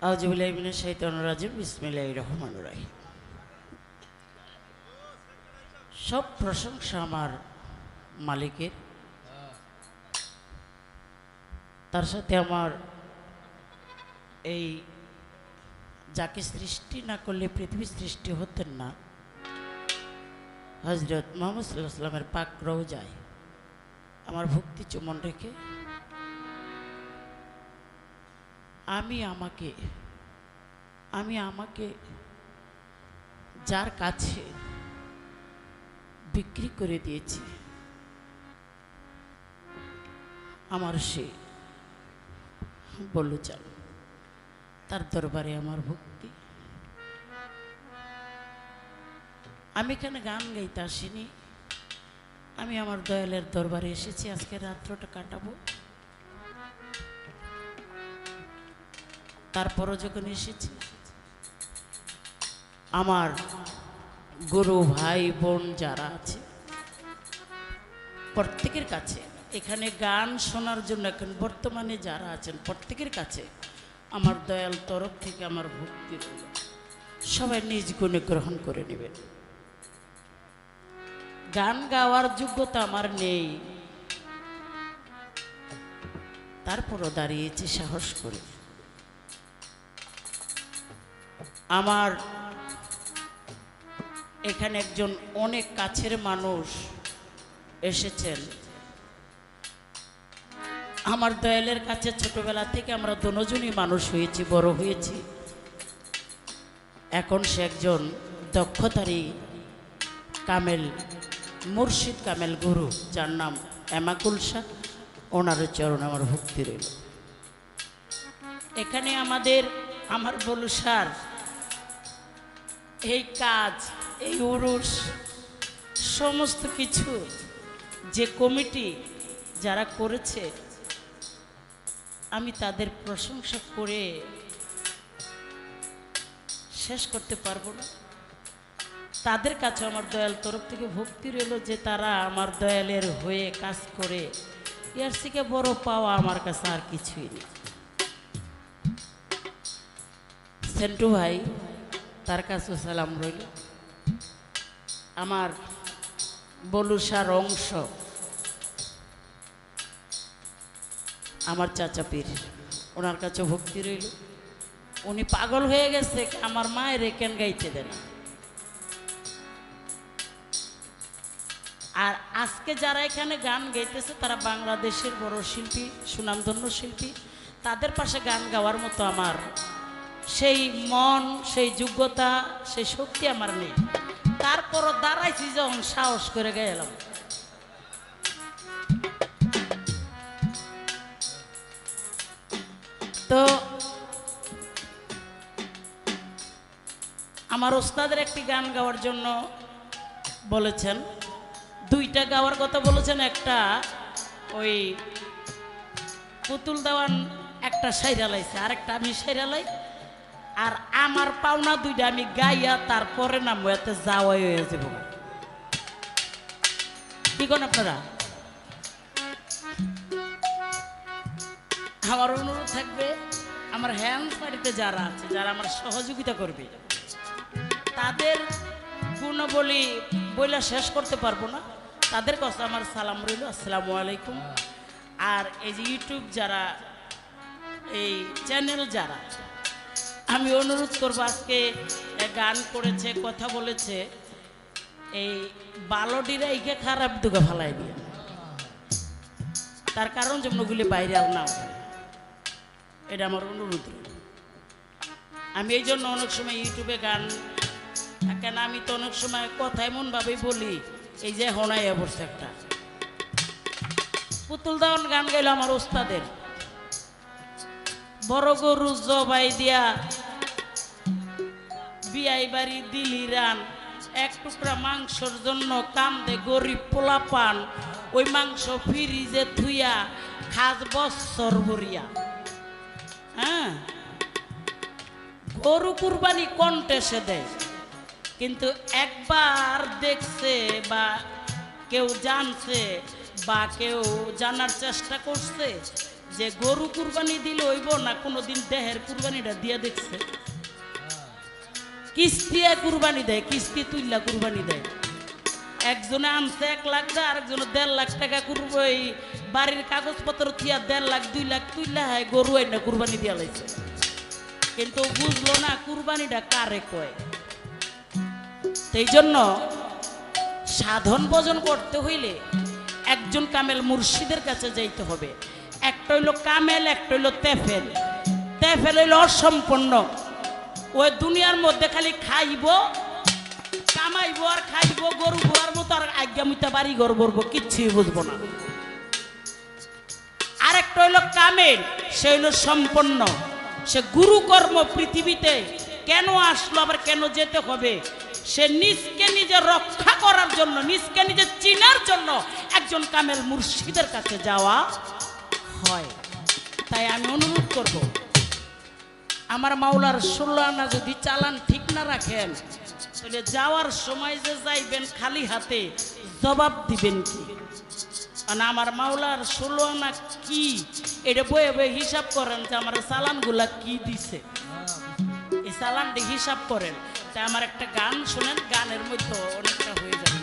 আউযুবিল্লাহি মিনাশ শাইতানির রাজিম বিসমিল্লাহির রহমানির রহিম। সব প্রশংসা আমার মালিকের, তার সাথে আমার এই যাকে সৃষ্টি না করলে পৃথিবী সৃষ্টি হতেন না, হযরত মুহাম্মদ সাল্লাল্লাহু আলাইহি ওয়াসাল্লামের পাক রওজায় আমার ভক্তি চুম্বন রেখে আমি আমাকে যার কাছে বিক্রি করে দিয়েছি, আমার সে বলু চাল, তার দরবারে আমার ভক্তি। আমি এখানে গান গাইতে আসিনি, আমি আমার দয়ালের দরবারে এসেছি আজকে রাত্রটা কাটাবো। তারপরও যখন এসেছি, আমার গুরু ভাই বোন যারা আছে প্রত্যেকের কাছে, এখানে গান শোনার জন্য এখন বর্তমানে যারা আছেন প্রত্যেকের কাছে আমার দয়াল তরফ থেকে আমার ভক্তি রইল। সবাই নিজ গুণে গ্রহণ করে নেবেন। গান গাওয়ার যোগ্যতা আমার নেই, তারপরও দাঁড়িয়েছি সাহস করে। আমার এখানে একজন অনেক কাছের মানুষ এসেছেন, আমার দয়ালের কাছে ছোটবেলা থেকে আমরা দুজনই মানুষ হয়েছি, বড় হয়েছি। এখন সে একজন দক্ষতারী কামেল মুর্শিদ কামেল গুরু, যার নাম এমাকুল শাহ। ওনার চরণ আমার ভক্তি রইল। এখানে আমার বলুসার এই কাজ, এই উরুস, সমস্ত কিছু যে কমিটি যারা করেছে, আমি তাদের প্রশংসা করে শেষ করতে পারবো না। তাদের কাছে আমার দয়াল তরফ থেকে ভক্তি রইল যে তারা আমার দয়ালের হয়ে কাজ করে। এর থেকে বড় পাওয়া আমার কাছে আর কিছুই নেই। সেন্টু ভাই, তার কাছেও সালাম রইল। আমার বলুসার অংশ, আমার চাচা পীর, ওনার কাছে ভক্তি রইল। উনি পাগল হয়ে গেছে, আমার মায়ের কেন গাইতে দেন। আর আজকে যারা এখানে গান গাইতেছে তারা বাংলাদেশের বড় শিল্পী, সুনামধন্য শিল্পী। তাদের পাশে গান গাওয়ার মতো আমার সেই মন, সেই যোগ্যতা, সেই শক্তি আমার নেই। তারপরও দাঁড়াইছি যখন, সাহস করে গেলাম। তো আমার ওস্তাদের একটি গান গাওয়ার জন্য বলেছেন, দুইটা গাওয়ার কথা বলেছেন। একটা ওই পুতুল দেওয়ান একটা সাইরালাইছে, আরেকটা আমি সাইরালাই। আর আমার পাওনা দুইটা আমি গাইয়া তারপরে নামবো, এতে যাওয়াই হয়ে যাব। কি কোন আপনারা? আমার অনুরোধ থাকবে, আমার হ্যান্ড পার্টিতে যারা আছে, যারা আমার সহযোগিতা করবে, তাদের গুণাবলী বইলা শেষ করতে পারবো না। তাদের কাছে আমার সালাম রইল, আসসালামু আলাইকুম। আর এই যে ইউটিউব যারা, এই চ্যানেল যারা, আমি অনুরোধ করবো, আজকে গান করেছে, কথা বলেছে, এই বালডিরা ইকে খারাপ দুগে ফালাই দিয়ে, তার কারণ যেমন ওগুলি বাইরে আর না, এটা আমার অনুরোধ। আমি এই জন্য অনেক সময় ইউটিউবে গান, কেন আমি তো অনেক সময় কথা এমনভাবেই বলি, এই যে হনাই অবস্থা একটা পুতুল দাওয়ান গান গাইল আমার ওস্তাদের। বড় গরু জবাই দিয়া বিয়াই বাড়ি দিলি রান, এক টুকরা মাংসর জন্য কান্দে গরিব পোলা পান, ওই মাংস ফ্রিজে থুইয়া খাজ বছর ভরিয়া। হ্যাঁ, গরু কুরবানি কন্টেসে দেয়, কিন্তু একবার দেখছে বা কেউ জানছে বা কেউ জানার চেষ্টা করছে যে গরু কুরবানি দিলে হইব না কোনোদিন দেহের কুরবানিটা দিয়ে দেখছে? কিস্তিয়া কুরবানি দেয়, কিস্তি তুইলা কুরবানি দেয়। একজনে আনছে 1 লাখ টাকা, আরেকজনে 1.5 লাখ টাকা করবো, এই বাড়ির কাগজপত্র থিয়া 1.5 লাখ 2 লাখ তুইলা হয় গরু আইনা কুরবানি দিয়া লাইছে। কিন্তু বুঝলো না কুরবানিটা কারে কয়। এই জন্য সাধন ভজন করতে হইলে একজন কামেল মুর্শিদের কাছে যাইতে হবে। একটা হইল কামেল, একটা হইল তেফেল। তেফেল হইল অসম্পন্ন, ওই দুনিয়ার মধ্যে খালি খাইব, কামাইব আর খাইব, গরু ঘোড়ার মতো আর আজ্ঞামিতা বাড়ি ঘর বলবো, কিচ্ছুই বুঝবো না। আরেকটা হইল কামেল, সে হইল সম্পন্ন, সে গুরুকর্ম পৃথিবীতে কেন আসলো আবার কেন যেতে হবে, সে নিজকে নিজে রক্ষা করার জন্য, নিজকে নিজে চিনার জন্য একজন কামেল মুর্শিদের কাছে যাওয়া হয়। তাই আমি অনুরোধ করব, আমার মাওলার 16 আনা যদি চালান ঠিক না রাখেন, তাহলে যাওয়ার সময় যে যাইবেন খালি হাতে, জবাব দিবেন কি? মানে আমার মাওলার 16 আনা কি, এটা বয়ে বয়ে হিসাব করেন যে আমার চালানগুলা কি দিছে, এই চালানটি হিসাব করেন। তাই আমার একটা গান শোনেন, গানের মধ্যে অনেকটা হয়ে যাবে।